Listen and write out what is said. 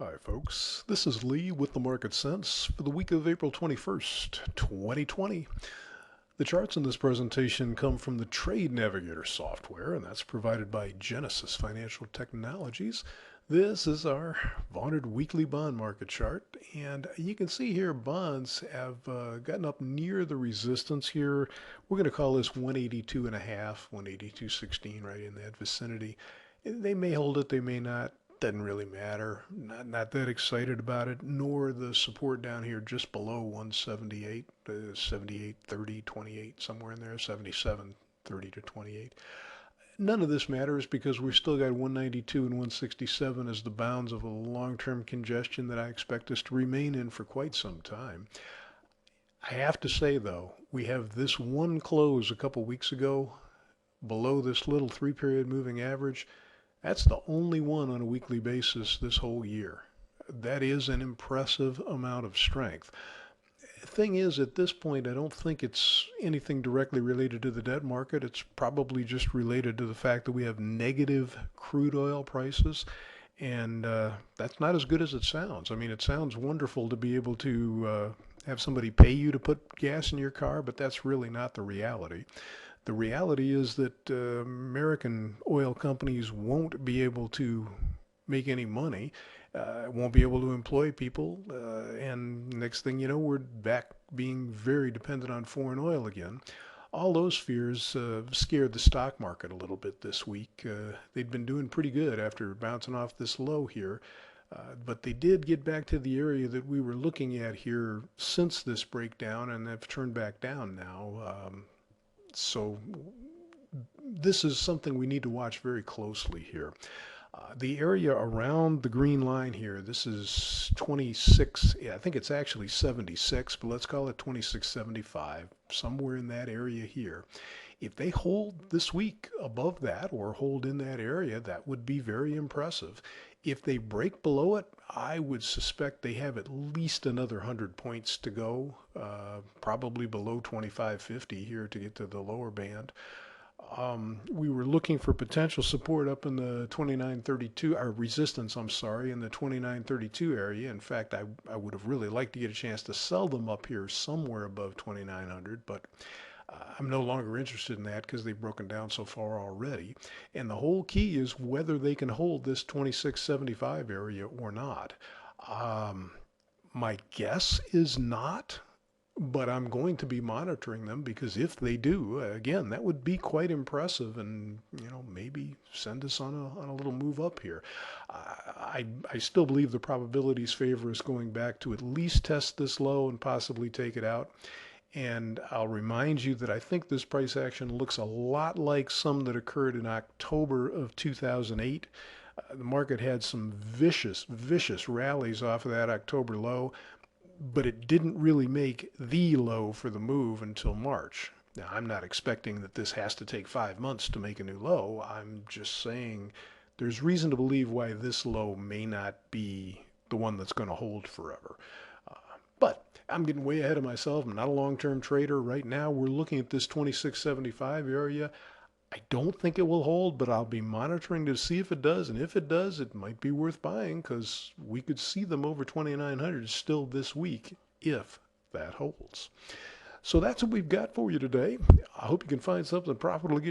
Hi, folks. This is Lee with the Market Sense for the week of April 21st, 2020. The charts in this presentation come from the Trade Navigator software, and that's provided by Gettess Financial Technologies. This is our vaunted weekly bond market chart, and you can see here bonds have gotten up near the resistance here. We're going to call this 182.5, 182.16, right in that vicinity. They may hold it, they may not. Doesn't really matter. Not that excited about it, nor the support down here just below 178, 78.30, 28, somewhere in there, 77.30 to 28. None of this matters because we've still got 192 and 167 as the bounds of a long-term congestion that I expect us to remain in for quite some time. I have to say, though, we have this one close a couple weeks ago below this little three-period moving average. That's the only one on a weekly basis this whole year. That is an impressive amount of strength. Thing is, at this point, I don't think it's anything directly related to the debt market. It's probably just related to the fact that we have negative crude oil prices. And that's not as good as it sounds. I mean, it sounds wonderful to be able to have somebody pay you to put gas in your car, but that's really not the reality. The reality is that American oil companies won't be able to make any money, won't be able to employ people, and next thing you know, we're back being very dependent on foreign oil again. All those fears scared the stock market a little bit this week. They'd been doing pretty good after bouncing off this low here. But they did get back to the area that we were looking at here since this breakdown, and they've turned back down now. So this is something we need to watch very closely here. The area around the green line here, this is 26, yeah, I think it's actually 76, but let's call it 26.75, somewhere in that area here. If they hold this week above that or hold in that area, that would be very impressive. If they break below it, I would suspect they have at least another 100 points to go, probably below 25.50 here to get to the lower band. We were looking for potential support up in the 29.32, or resistance, I'm sorry, in the 29.32 area. In fact, I would have really liked to get a chance to sell them up here somewhere above 2900, but I'm no longer interested in that because they've broken down so far already. And the whole key is whether they can hold this 26.75 area or not. My guess is not, but I'm going to be monitoring them because if they do, again, that would be quite impressive and, maybe send us on a little move up here. I still believe the probabilities favor us going back to at least test this low and possibly take it out. And I'll remind you that I think this price action looks a lot like some that occurred in October of 2008. The market had some vicious, vicious rallies off of that October low, but it didn't really make the low for the move until March. Now, I'm not expecting that this has to take 5 months to make a new low. I'm just saying there's reason to believe why this low may not be the one that's going to hold forever. But I'm getting way ahead of myself. I'm not a long-term trader. Right now, we're looking at this 26.75 area. I don't think it will hold, but I'll be monitoring to see if it does. And if it does, it might be worth buying because we could see them over 2,900 still this week if that holds. So that's what we've got for you today. I hope you can find something profitable to get